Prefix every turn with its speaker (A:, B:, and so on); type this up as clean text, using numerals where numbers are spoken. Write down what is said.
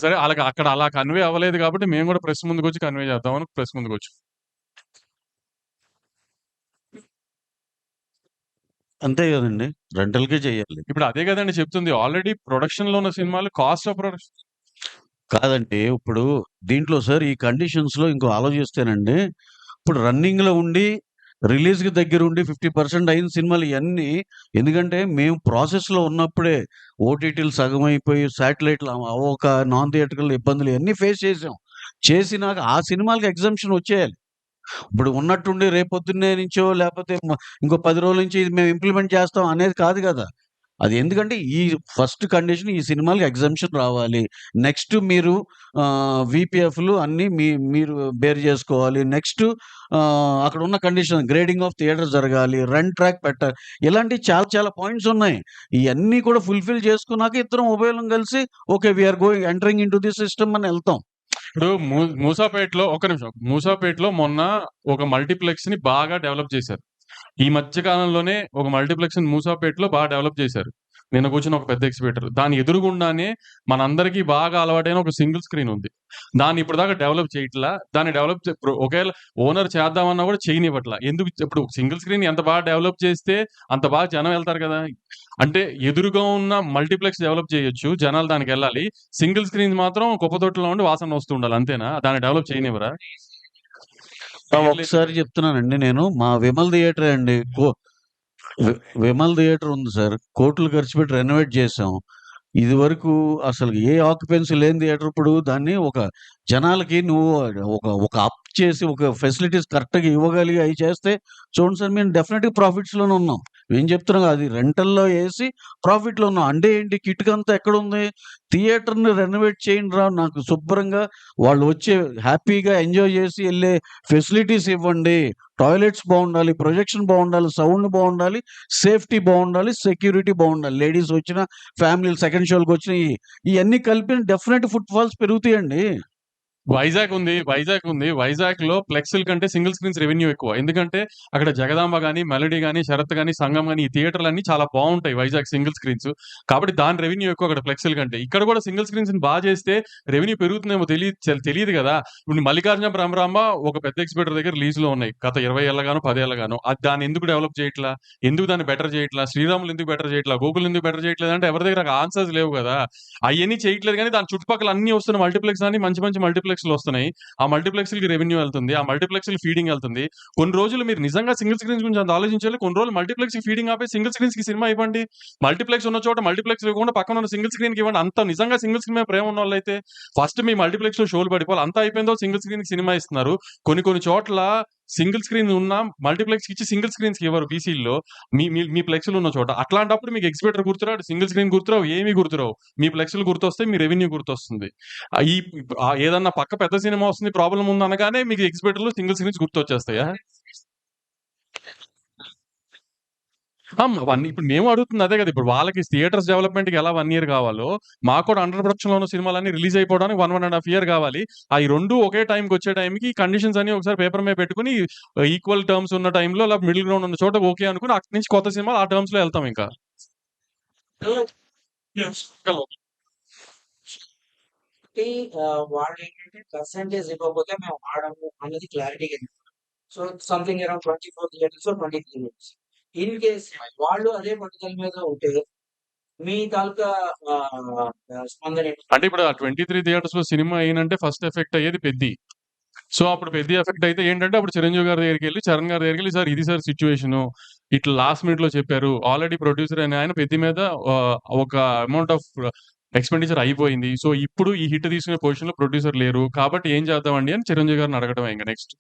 A: సరే అలాగ అక్కడ అలా కన్వే అవ్వలేదు కాబట్టి మేము కూడా ప్రెస్ ముందుకు వచ్చి కన్వే చేద్దామని ప్రెస్ ముందుకు వచ్చి.
B: అంతే కదండి, రెంటల్కే చేయాలి.
A: ఇప్పుడు అదే కదండి చెప్తుంది, ఆల్రెడీ ప్రొడక్షన్ లో ఉన్న సినిమాలు కాస్ట్ ఆఫ్ ప్రొడక్షన్.
B: కాదండి, ఇప్పుడు దీంట్లో సార్ ఈ కండిషన్స్ లో ఇంకో ఆలోచిస్తేనండి, ఇప్పుడు రన్నింగ్ లో ఉండి రిలీజ్ కి దగ్గర ఉండి 50% అయిన సినిమాలు ఇవన్నీ, ఎందుకంటే మేము ప్రాసెస్ లో ఉన్నప్పుడే ఓటీటీలు సగం అయిపోయి శాటిలైట్లు అవ్వక నాన్ థియేటర్కల్ ఇబ్బందులు ఇవన్నీ ఫేస్ చేసినాక ఆ సినిమాలకి ఎగ్జామ్షన్ వచ్చేయాలి. ఇప్పుడు ఉన్నట్టుండి రేపొద్దున్నే నుంచో లేకపోతే ఇంకో 10 రోజుల నుంచి ఇది మేము ఇంప్లిమెంట్ చేస్తాం అనేది కాదు కదా. అది ఎందుకంటే ఈ ఫస్ట్ కండిషన్ ఈ సినిమాలకి ఎగ్జామ్షన్ రావాలి. నెక్స్ట్ మీరు వీపీఎఫ్లు అన్నీ మీరు బేర్ చేసుకోవాలి. నెక్స్ట్ అక్కడ ఉన్న కండిషన్ గ్రేడింగ్ ఆఫ్ థియేటర్ జరగాలి, రన్ ట్రాక్ పెట్టాలి. ఇలాంటి చాలా చాలా పాయింట్స్ ఉన్నాయి. ఇవన్నీ కూడా ఫుల్ఫిల్ చేసుకున్నాక ఇద్దరం ఉభయం కలిసి okay we are going entering into the system అని వెళ్తాం.
A: ఇప్పుడు మూసాపేటలో ఒక నిమిషం, మూసాపేటలో మొన్న ఒక మల్టీప్లెక్స్ ని బాగా డెవలప్ చేశారు. ఈ మధ్య కాలంలోనే ఒక మల్టీప్లెక్స్ మూసాపేటలో బాగా డెవలప్ చేశారు. నిన్న కూర్చున్న ఒక పెద్ద ఎక్స్‌బిటర్. దాని ఎదురుగుండానే మనందరికీ బాగా అలవాటైన ఒక సింగిల్ స్క్రీన్ ఉంది. దాన్ని ఇప్పటిదాకా డెవలప్ చేయట్లా. దాన్ని డెవలప్ ఇప్పుడు ఒకవేళ ఓనర్ చేద్దామన్నా కూడా చేయనివ్వట్లా. ఎందుకు ఇప్పుడు సింగిల్ స్క్రీన్ ఎంత బాగా డెవలప్ చేస్తే అంత బాగా జనం వెళ్తారు కదా. అంటే ఎదురుగా ఉన్న మల్టీప్లెక్స్ డెవలప్ చేయొచ్చు, జనాలు దానికెళ్ళాలి. సింగిల్ స్క్రీన్ మాత్రం కుప్పతొట్టులో ఉండి వాసన వస్తూ ఉండాలి, అంతేనా? దాన్ని డెవలప్ చేయనివ్వరా?
B: ఒకసారి చెప్తున్నానండి, నేను మా విమల్ థియేటరే అండి. విమల్ థియేటర్ ఉంది సార్. కోట్లు ఖర్చు పెట్టి రెనోవేట్ చేసాం. ఇదివరకు అసలు ఏ ఆక్యుపెన్సీ లేని థియేటర్ ఇప్పుడు దాన్ని ఒక జనాలకి నువ్వు ఒక అప్ చేసి ఒక ఫెసిలిటీస్ కరెక్ట్‌గా ఇవ్వగలిగి అయి చేస్తే చూడండి సార్, మేము డెఫినిట్‌గా ప్రాఫిట్స్‌లోనే ఉన్నాం. మేము చెప్తున్నాం అది రెంటల్‌లో ఏసి ప్రాఫిట్‌లో ఉన్నాం. అంటే ఏంటి, కిటుకంతా ఎక్కడుంది? థియేటర్‌ని రెనోవేట్ చేయండిరా, నాకు శుభ్రంగా వాళ్ళు వచ్చి హ్యాపీగా ఎంజాయ్ చేసి ఎళ్ళే ఫెసిలిటీస్ ఇవ్వండి. టాయిలెట్స్ బావుండాలి, ప్రొజెక్షన్ బావుండాలి, సౌండ్ బావుండాలి, సేఫ్టీ బావుండాలి, సెక్యూరిటీ బావుండాలి. లేడీస్ వచ్చినా, ఫ్యామిలీలు సెకండ్ షోలకొచ్చినయి ఇయన్నీ కలిపి డెఫినెట్ ఫుట్ ఫాల్స్ పెరుగుతాయండి.
A: వైజాగ్ ఉంది. వైజాగ్‌లో ఫ్లెక్స్‌ల కంటే సింగిల్ స్క్రీన్స్ రెవెన్యూ ఎక్కువ. ఎందుకంటే అక్కడ జగదాంబ గాని, మెలోడీ గాని, శరత్ గాని, సంగం గాని ఈ థియేటర్‌లన్నీ చాలా బావుంటాయి వైజాగ్ సింగిల్ స్క్రీన్స్. కాబట్టి దాని రెవెన్యూ ఎక్కువ అక్కడ ఫ్లెక్స్‌ల కంటే. ఇక్కడ కూడా సింగిల్ స్క్రీన్స్‌ని చేస్తే రెవెన్యూ పెరుగుతుందేమో తెలీదు గదా. ఇప్పుడు మల్లికార్జున భ్రమరాంబ ఒక పెద్ద ఎగ్జిబిటర్ దగ్గర లీజ్‌లో ఉన్నాయి. గత 20 ఏళ్లగానో, 10 ఏళ్లగానో. దాన్ని ఎందుకు డెవలప్ చేయట్లా? ఎందుకు దాన్ని బెటర్ చేయట్లా? శ్రీరాములు ఎందుకు బెటర్ చేయట్లా? గోకుల్ ఎందుకు బెటర్ చేయట్లేదంటే ఎవరి దగ్గర ఆన్సర్స్ లేవు గదా. అయన్నీ చేయట్లేదు గానీ దాని చుట్టుపక్కల అన్నీ వస్తున్న మల్టీప్లెక్స్ అన్ని మంచి మంచి మల్టీప్లెక్స్‌లు వస్తున్నాయి. ఆ మల్టీప్లెక్స్‌లకి రెవెన్యూ వెళ్తుంది. ఆ మల్టీప్లెక్స్‌లకి ఫీడింగ్ వెళ్తుంది. కొన్ని రోజులు మీరు నిజంగా సింగిల్ స్క్రీన్స్ గురించి అంత ఆలోచించాలి. కొన్ని రోజులు మల్టీప్లెక్స్‌కి ఫీడింగ్ ఆపేసి సింగిల్ స్క్రీన్స్‌కి సినిమా ఇవ్వండి. మల్టీప్లెక్స్ ఉన్న చోట మల్టీప్లెక్స్ ఇవ్వకుండా పక్కన ఉన్న సింగిల్ స్క్రీన్‌కి ఇవ్వండి. అంత నిజంగా సింగిల్ స్క్రీన్ మీద ప్రేమ ఉన్నోళ్ళైతే ఫస్ట్ మీ మల్టీప్లెక్స్‌లో షోలు పడిపోవాలి. అంతా అయిపోయిందో సింగిల్ స్క్రీన్‌కి సినిమా ఇస్తున్నారు. కొన్ని కొన్ని చోట్ల సింగిల్ స్క్రీన్ ఉన్న మల్టీప్లెక్స్‌కి ఇచ్చి సింగిల్ స్క్రీన్స్‌కి ఇవ్వరు బీసీల్లో. మీ మీ మీ ఫ్లెక్స్‌లు ఉన్న చోట. అట్లాంటప్పుడు మీకు ఎగ్జిబిటర్ గుర్తురాడు, సింగిల్ స్క్రీన్ గుర్తురావు, ఏమీ గుర్తురావు. మీ ఫ్లెక్స్‌లు గుర్తొస్తాయి, మీ రెవెన్యూ గుర్తొస్తుంది. ఈ ఏదన్నా పక్క పెద్ద సినిమా వస్తుంది, ప్రాబ్లమ్ ఉంది అనగానే మీకు ఎగ్జిబిటర్‌లో సింగిల్ స్క్రీన్స్ గుర్తొచ్చేస్తాయా? ఇప్పుడు మేము అడుగుతుంది అదే కదా. ఇప్పుడు వాళ్ళకి థియేటర్స్ డెవలప్మెంట్‌కి ఎలా 1 ఇయర్ కావాలో, మాకు కూడా అండర్ ప్రొడక్షన్‌లో ఉన్న సినిమాలన్నీ రిలీజ్ అయిపోవడానికి 1 ఇయర్ కావాలి. అయి 2 ఒకే టైంకి వచ్చే టైంకి ఈ కండిషన్స్ అన్ని ఒకసారి పేపర్ మీద పెట్టుకొని ఈక్వల్ టర్మ్స్ ఉన్న టైంలో లేదా మిడిల్ గ్రౌండ్ ఉన్న చోట ఓకే అనుకుని అక్కడి నుంచి కొత్త సినిమాలు ఆ టర్మ్స్‌లో వెళ్తాం ఇంకా.
C: కాబట్టి వాళ్ళేంటంటే పర్సెంటేజ్ ఇవ్వకపోతే మేము ఆడము అన్నది క్లారిటీగా చెప్పారు. So something around 24 theatres or 23 theatres. In case వాళ్ళు అదే పట్టుదల మీద ఉంటే మీ తాలూకా స్పందన ఏంటి?
A: అంటే ఇప్పుడు ఆ 23 థియేటర్స్‌లో సినిమా అయినంటే ఫస్ట్ ఎఫెక్ట్ అయ్యేది పెద్ది. సో అప్పుడు పెద్ద ఎఫెక్ట్ అయితే ఏంటంటే అప్పుడు చిరంజీవి గారి దగ్గరికెళ్ళి, చరణ్ గారి దగ్గరికెళ్ళి సార్ ఇది సార్ సిట్యుయేషను. ఇట్లా లాస్ట్ మినిట్‌లో చెప్పారు. ఆల్రెడీ ప్రొడ్యూసర్ అయిన ఆయన పెద్ది మీద ఒక అమౌంట్ ఆఫ్ ఎక్స్‌పెండిచర్ అయిపోయింది. సో ఇప్పుడు ఈ హిట్ తీసుకునే పొజిషన్‌లో ప్రొడ్యూసర్ లేరు. కాబట్టి ఏం చేద్దామండి అని చిరంజీవి గారిని అడగటమే ఇంక నెక్స్ట్.